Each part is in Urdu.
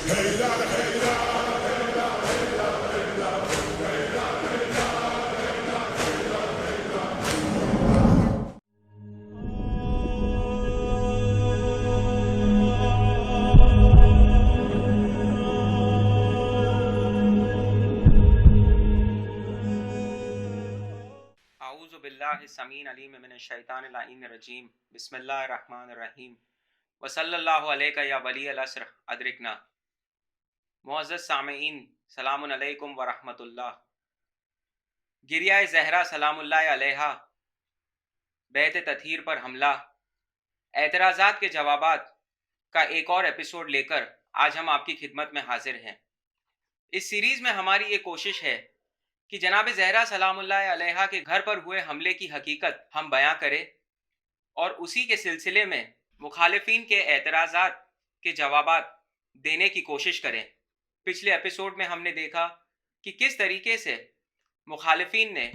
اعوذ باللہ السمیع العلیم من الشیطان اللعین الرجیم بسم اللہ الرحمن الرحیم وصلی اللہ علیہ یا ولی العصر ادرکنا. معزز سامعین، سلام علیکم ورحمۃ اللہ. گریہ زہرا سلام اللہ علیہا، بیت تطہیر پر حملہ، اعتراضات کے جوابات کا ایک اور ایپیسوڈ لے کر آج ہم آپ کی خدمت میں حاضر ہیں. اس سیریز میں ہماری یہ کوشش ہے کہ جناب زہرا سلام اللہ علیہا کے گھر پر ہوئے حملے کی حقیقت ہم بیاں کریں اور اسی کے سلسلے میں مخالفین کے اعتراضات کے جوابات دینے کی کوشش کریں. پچھلے ایپیسوڈ میں ہم نے دیکھا کہ کس طریقے سے مخالفین نے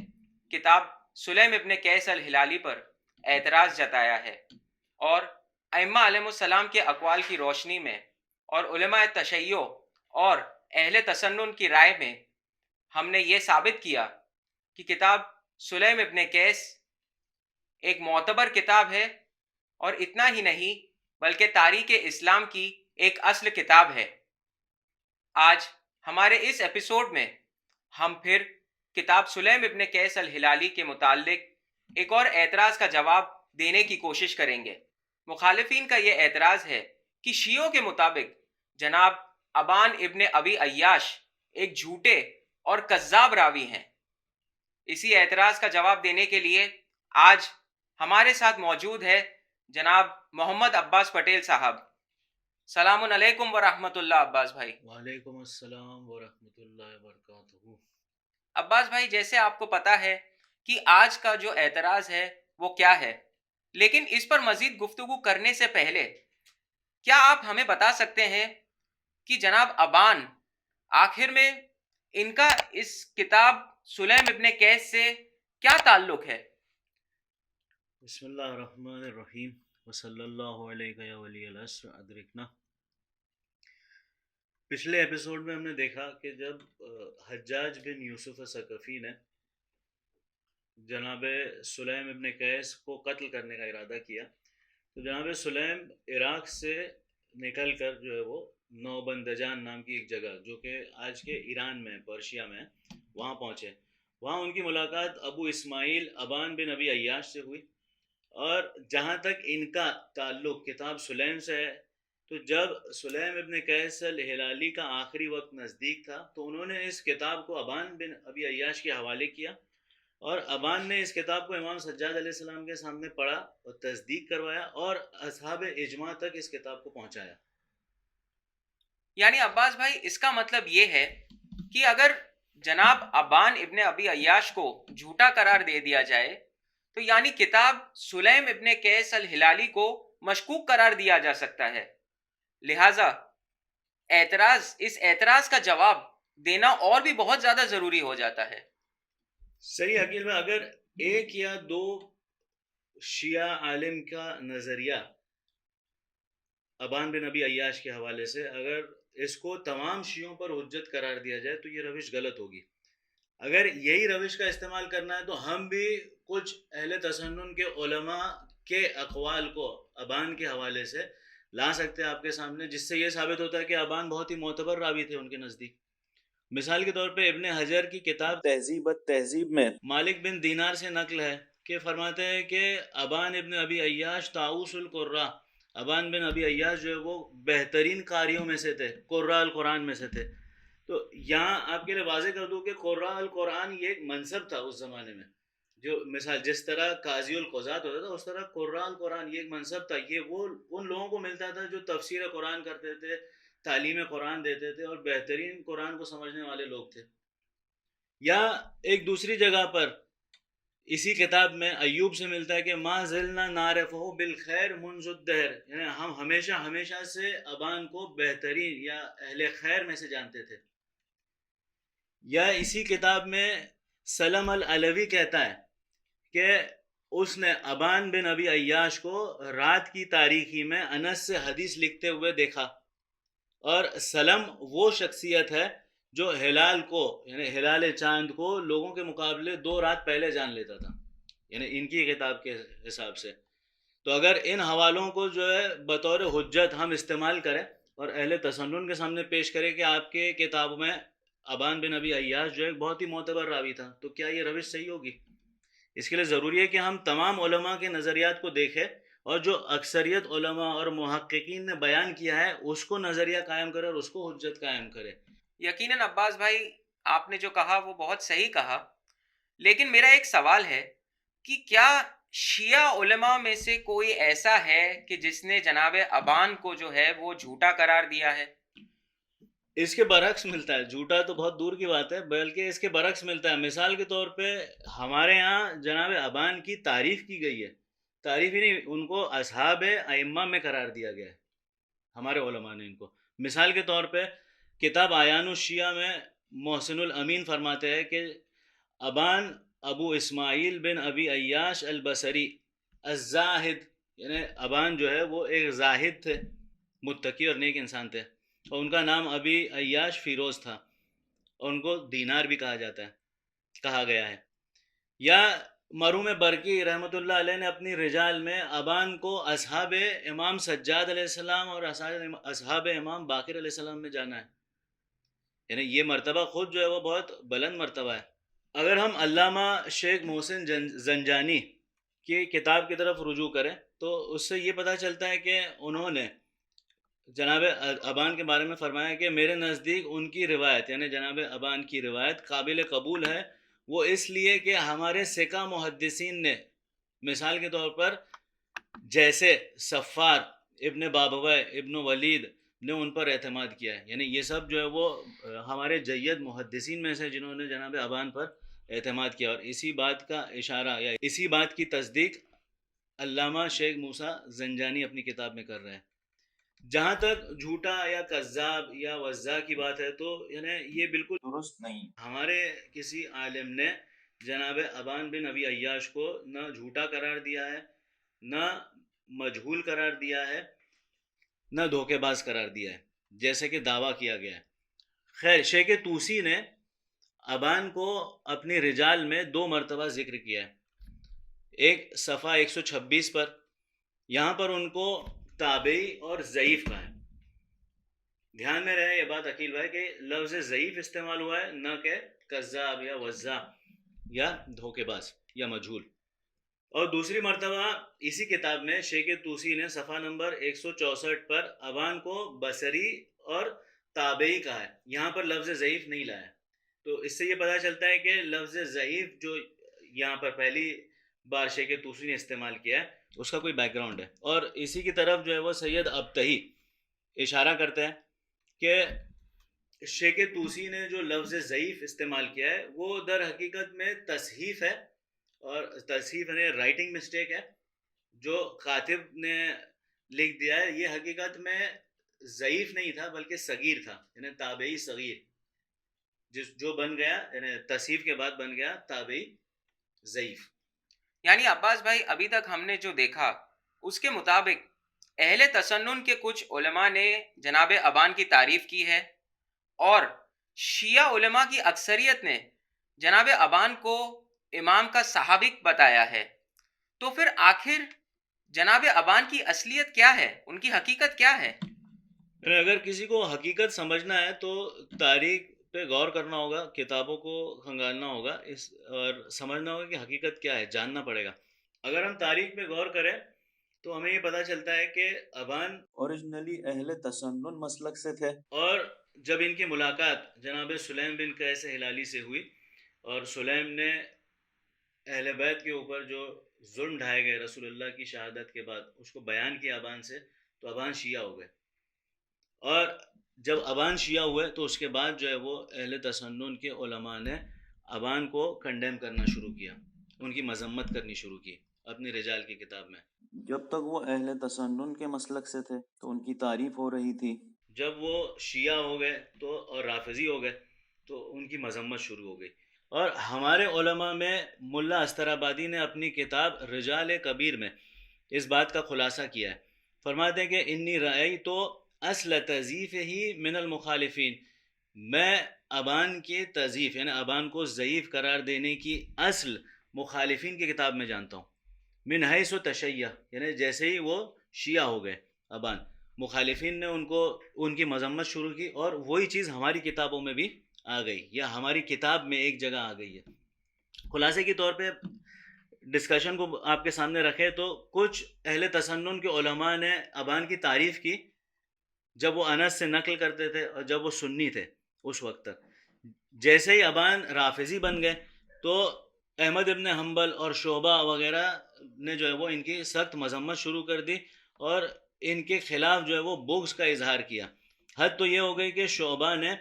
کتاب سلیم ابن قیس الہلالی پر اعتراض جتایا ہے، اور ائمہ علیہم السلام کے اقوال کی روشنی میں اور علماء تشیع اور اہل تسنن کی رائے میں ہم نے یہ ثابت کیا کہ کتاب سلیم ابن قیس ایک معتبر کتاب ہے، اور اتنا ہی نہیں بلکہ تاریخ اسلام کی ایک اصل کتاب ہے. آج ہمارے اس ایپیسوڈ میں ہم پھر کتاب سلیم ابن قیس الہلالی کے متعلق ایک اور اعتراض کا جواب دینے کی کوشش کریں گے. مخالفین کا یہ اعتراض ہے کہ شیعوں کے مطابق جناب ابان ابن ابی عیاش ایک جھوٹے اور کذاب راوی ہیں. اسی اعتراض کا جواب دینے کے لیے آج ہمارے ساتھ موجود ہے جناب محمد عباس پٹیل صاحب. سلام علیکم ورحمۃ اللہ عباس بھائی. وعلیکم السلام ورحمۃ اللہ وبرکاتہ. عباس بھائی، جیسے آپ کو پتا ہے کہ آج کا جو اعتراض ہے وہ کیا ہے، لیکن اس پر مزید گفتگو کرنے سے پہلے کیا آپ ہمیں بتا سکتے ہیں کہ جناب ابان آخر میں ان کا اس کتاب سلیم ابن قیس سے کیا تعلق ہے؟ بسم اللہ الرحمن الرحیم وصلی اللہ علیہ یا ولی العصر ادرکنا. پچھلے ایپیسوڈ میں ہم نے دیکھا کہ جب حجاج بن یوسف ثقفی نے جناب سلیم ابن قیس کو قتل کرنے کا ارادہ کیا تو جناب سلیم عراق سے نکل کر جو ہے وہ نوبندجان نام کی ایک جگہ جو کہ آج کے ایران میں پرشیا میں وہاں پہنچے. وہاں ان کی ملاقات ابو اسماعیل ابان بن ابی عیاش سے ہوئی، اور جہاں تک ان کا تعلق کتاب سلیم سے ہے تو جب سلیم ابن قیس الہلالی کا آخری وقت نزدیک تھا تو انہوں نے اس کتاب کو ابان بن ابی عیاش کے حوالے کیا، اور ابان نے اس کتاب کو امام سجاد علیہ السلام کے سامنے پڑھا اور تصدیق کروایا اور اصحاب اجماع تک اس کتاب کو پہنچایا. یعنی عباس بھائی، اس کا مطلب یہ ہے کہ اگر جناب ابان ابن ابی عیاش کو جھوٹا قرار دے دیا جائے تو یعنی کتاب سلیم ابن قیس الہلالی کو مشکوک قرار دیا جا سکتا ہے. لہٰذا اس اعتراض کا جواب دینا اور بھی بہت زیادہ ضروری ہو جاتا ہے. صحیح عقیل میں اگر ایک یا دو شیعہ عالم کا نظریہ ابان بن ابی عیاش کے حوالے سے اگر اس کو تمام شیعوں پر حجت قرار دیا جائے تو یہ روش غلط ہوگی. اگر یہی روش کا استعمال کرنا ہے تو ہم بھی کچھ اہل تسنن کے علماء کے اقوال کو ابان کے حوالے سے لا سکتے ہیں آپ کے سامنے، جس سے یہ ثابت ہوتا ہے کہ ابان بہت ہی معتبر راوی تھے ان کے نزدیک. مثال کے طور پہ ابن حجر کی کتاب تہذیب التہذیب میں مالک بن دینار سے نقل ہے کہ فرماتے ہیں کہ ابان ابن ابی عیاش طاؤس القراء، ابان بن ابی عیاش جو ہے وہ بہترین قاریوں میں سے تھے، قراء القرآن میں سے تھے. تو یہاں آپ کے لیے واضح کر دوں کہ قراء القرآن یہ ایک منصب تھا اس زمانے میں، جو مثال جس طرح قاضی القضات ہوتا تھا اس طرح قراء القرآن یہ ایک منصب تھا. یہ وہ ان لوگوں کو ملتا تھا جو تفسیر قرآن کرتے تھے، تعلیم قرآن دیتے تھے اور بہترین قرآن کو سمجھنے والے لوگ تھے. یا ایک دوسری جگہ پر اسی کتاب میں ایوب سے ملتا ہے کہ ما زلنا نعرفہ بالخیر منذ الدہر، یعنی ہم ہمیشہ سے ابان کو بہترین یا اہل خیر میں سے جانتے تھے. یا اسی کتاب میں سلم العلوی کہتا ہے کہ اس نے ابان بن ابی عیاش کو رات کی تاریکی میں انس سے حدیث لکھتے ہوئے دیکھا. اور سلم وہ شخصیت ہے جو ہلال کو یعنی ہلال چاند کو لوگوں کے مقابلے 2 رات پہلے جان لیتا تھا، یعنی ان کی کتاب کے حساب سے. تو اگر ان حوالوں کو جو ہے بطور حجت ہم استعمال کریں اور اہل تسنن کے سامنے پیش کریں کہ آپ کے کتاب میں ابان بن ابی عیاش جو ایک بہت ہی معتبر راوی تھا، تو کیا یہ روش صحیح ہوگی؟ اس کے لیے ضروری ہے کہ ہم تمام علماء کے نظریات کو دیکھیں اور جو اکثریت علماء اور محققین نے بیان کیا ہے اس کو نظریہ قائم کرے اور اس کو حجت قائم کرے. یقیناً عباس بھائی، آپ نے جو کہا وہ بہت صحیح کہا، لیکن میرا ایک سوال ہے کہ کیا شیعہ علماء میں سے کوئی ایسا ہے کہ جس نے جناب ابان کو جو ہے وہ جھوٹا قرار دیا ہے؟ اس کے برعکس ملتا ہے. جھوٹا تو بہت دور کی بات ہے، بلکہ اس کے برعکس ملتا ہے. مثال کے طور پہ ہمارے ہاں جناب ابان کی تعریف کی گئی ہے، تعریف ہی نہیں، ان کو اصحاب ائمہ میں قرار دیا گیا ہے ہمارے علماء نے ان کو. مثال کے طور پہ کتاب آیان الشیعہ میں محسن الامین فرماتے ہیں کہ ابان ابو اسماعیل بن ابی عیاش البصری الزاہد، یعنی ابان جو ہے وہ ایک زاہد تھے، متقی اور نیک انسان تھے، اور ان کا نام ابی عیاش فیروز تھا، اور ان کو دینار بھی کہا گیا ہے. یا مرحوم برقی رحمۃ اللہ علیہ نے اپنی رجال میں ابان کو اصحاب امام سجاد علیہ السلام اور اصحاب امام باقر علیہ السلام میں جانا ہے، یعنی یہ مرتبہ خود جو ہے وہ بہت بلند مرتبہ ہے. اگر ہم علامہ شیخ محسن زنجانی کی کتاب کی طرف رجوع کریں تو اس سے یہ پتہ چلتا ہے کہ انہوں نے جناب ابان کے بارے میں فرمایا کہ میرے نزدیک ان کی روایت یعنی جناب ابان کی روایت قابل قبول ہے، وہ اس لیے کہ ہمارے ثقہ محدثین نے مثال کے طور پر جیسے صفار ابن بابوہ ابن ولید نے ان پر اعتماد کیا ہے. یعنی یہ سب جو ہے وہ ہمارے جید محدثین میں سے جنہوں نے جناب ابان پر اعتماد کیا، اور اسی بات کا اشارہ یا اسی بات کی تصدیق علامہ شیخ موسیٰ زنجانی اپنی کتاب میں کر رہے ہیں. جہاں تک جھوٹا یا کذاب یا وضاع کی بات ہے تو یعنی یہ بالکل درست نہیں. ہمارے کسی عالم نے جناب ابان بن ابی عیاش کو نہ جھوٹا قرار دیا ہے، نہ مجہول قرار دیا ہے، نہ دھوکے باز قرار دیا ہے جیسے کہ دعویٰ کیا گیا ہے. خیر، شیخ طوسی نے ابان کو اپنی رجال میں 2 مرتبہ ذکر کیا ہے. ایک صفحہ 126 پر، یہاں پر ان کو تابعی اور ضعیف کا ہے. دھیان میں رہے یہ بات عقیل بھائی کہ لفظ ضعیف استعمال ہوا ہے، نہ کہ کذاب یا وضاع یا دھوکے باز یا مجہول. اور دوسری مرتبہ اسی کتاب میں شیخ طوسی نے صفحہ نمبر 164 پر ابان کو بصری اور تابعی کہا ہے، یہاں پر لفظ ضعیف نہیں لایا. تو اس سے یہ پتہ چلتا ہے کہ لفظ ضعیف جو یہاں پر پہلی بار شیخ طوسی نے استعمال کیا ہے اس کا کوئی بیک گراؤنڈ ہے. اور اسی کی طرف جو ہے وہ سید ابتہی اشارہ کرتے ہیں کہ شیخ طوسی نے جو لفظ ضعیف استعمال کیا ہے وہ در حقیقت میں تصحیف ہے، اور تصحیف یعنی رائٹنگ مسٹیک ہے جو کاتب نے لکھ دیا ہے. یہ حقیقت میں ضعیف نہیں تھا بلکہ صغیر تھا، یعنی تابعی صغیر، جو بن گیا یعنی تصحیف کے بعد بن گیا تابعی ضعیف. یعنی عباس بھائی، ابھی تک ہم نے جو دیکھا اس کے مطابق اہل تسنن کے کچھ علماء نے جناب ابان کی تعریف کی ہے، اور شیعہ علماء کی اکثریت نے جناب ابان کو امام کا صحابق بتایا ہے. تو پھر آخر جناب ابان کی اصلیت کیا ہے، ان کی حقیقت کیا ہے؟ اگر کسی کو حقیقت سمجھنا ہے تو تاریخ پہ غور کرنا ہوگا، کتابوں کو کھنگالنا ہوگا، اور سمجھنا ہوگا کہ حقیقت کیا ہے، جاننا پڑے گا. اگر ہم تاریخ پہ غور کریں تو ہمیں یہ پتہ چلتا ہے کہ ابان اوریجنلی اہل تسنن مسلک سے تھے، اور جب ان کی ملاقات جناب سلیم بن قیس ہلالی سے ہوئی اور سلیم نے اہل بیت کے اوپر جو ظلم ڈھائے گئے رسول اللہ کی شہادت کے بعد اس کو بیان کیا ابان سے، تو ابان شیعہ ہو گئے. اور جب ابان شیعہ ہوئے تو اس کے بعد جو ہے وہ اہل تسنن کے علماء نے ابان کو کنڈیم کرنا شروع کیا، ان کی مذمت کرنی شروع کی اپنی رجال کی کتاب میں. جب تک وہ اہل تسنن کے مسلک سے تھے تو ان کی تعریف ہو رہی تھی، جب وہ شیعہ ہو گئے تو اور رافضی ہو گئے تو ان کی مذمت شروع ہو گئی. اور ہمارے علماء میں ملا استرابادی نے اپنی کتاب رجال کبیر میں اس بات کا خلاصہ کیا ہے. فرماتے ہیں کہ انی رأیتو اصل تضعیفہ من المخالفین، میں ابان کے تضعیف یعنی ابان کو ضعیف قرار دینے کی اصل مخالفین کی کتاب میں جانتا ہوں. من حیث تشیع، یعنی جیسے ہی وہ شیعہ ہو گئے ابان، مخالفین نے ان کی مذمت شروع کی، اور وہی چیز ہماری کتابوں میں بھی آ گئی، یا ہماری کتاب میں ایک جگہ آ گئی ہے. خلاصے کے طور پہ ڈسکشن کو آپ کے سامنے رکھے تو کچھ اہل تسنن کے علماء نے ابان کی تعریف کی جب وہ انس سے نقل کرتے تھے اور جب وہ سنی تھے اس وقت تک. جیسے ہی ابان رافضی بن گئے تو احمد ابن حنبل اور شعبہ وغیرہ نے جو ہے وہ ان کی سخت مذمت شروع کر دی اور ان کے خلاف جو ہے وہ بغض کا اظہار کیا. حد تو یہ ہو گئی کہ شعبہ نے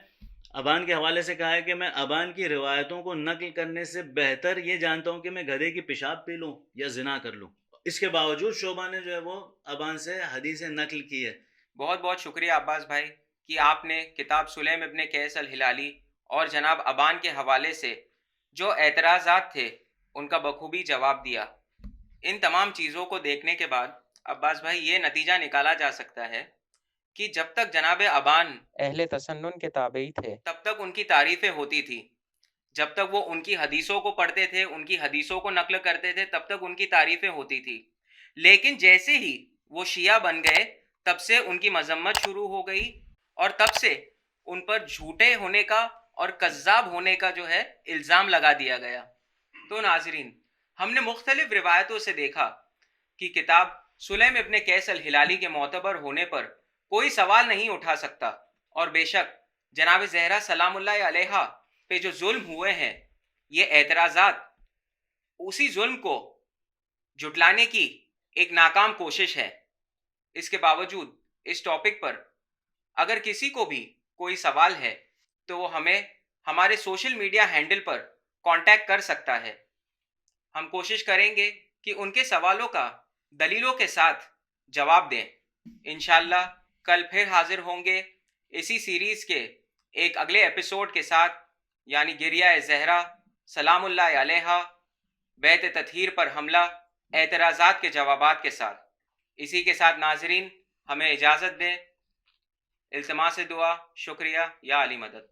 ابان کے حوالے سے کہا ہے کہ میں ابان کی روایتوں کو نقل کرنے سے بہتر یہ جانتا ہوں کہ میں گدھے کی پیشاب پی لوں یا زنا کر لوں. اس کے باوجود شعبہ نے جو ہے وہ ابان سے حدیث نقل کی ہے. بہت بہت شکریہ عباس بھائی کہ آپ نے کتاب سلیم ابن قیس الہلالی اور جناب ابان کے حوالے سے جو اعتراضات تھے ان کا بخوبی جواب دیا. ان تمام چیزوں کو دیکھنے کے بعد عباس بھائی یہ نتیجہ نکالا جا سکتا ہے کہ جب تک جناب ابان اہل تسنن کے تابعی تھے تب تک ان کی تعریفیں ہوتی تھی، جب تک وہ ان کی حدیثوں کو پڑھتے تھے، ان کی حدیثوں کو نقل کرتے تھے، تب تک ان کی تعریفیں ہوتی تھی. لیکن جیسے ہی وہ شیعہ بن گئے تب سے ان کی مذمت شروع ہو گئی اور تب سے ان پر جھوٹے ہونے کا اور کذاب ہونے کا جو ہے الزام لگا دیا گیا. تو ناظرین، ہم نے مختلف روایتوں سے دیکھا کہ کتاب سلیم ابن قیس الہلالی کے معتبر ہونے پر کوئی سوال نہیں اٹھا سکتا، اور بے شک جناب زہرا سلام اللہ علیہا پہ جو ظلم ہوئے ہیں، یہ اعتراضات اسی ظلم کو جھٹلانے کی ایک ناکام کوشش ہے. اس کے باوجود اس ٹاپک پر اگر کسی کو بھی کوئی سوال ہے تو وہ ہمیں ہمارے سوشل میڈیا ہینڈل پر کانٹیکٹ کر سکتا ہے. ہم کوشش کریں گے کہ ان کے سوالوں کا دلیلوں کے ساتھ جواب دیں. انشاءاللہ کل پھر حاضر ہوں گے اسی سیریز کے ایک اگلے ایپیسوڈ کے ساتھ، یعنی گریہ زہرا سلام اللہ علیہا، بیت تطہیر پر حملہ، اعتراضات کے جوابات کے ساتھ. اسی کے ساتھ ناظرین ہمیں اجازت دیں. التماس دعا. شکریہ. یا علی مدد.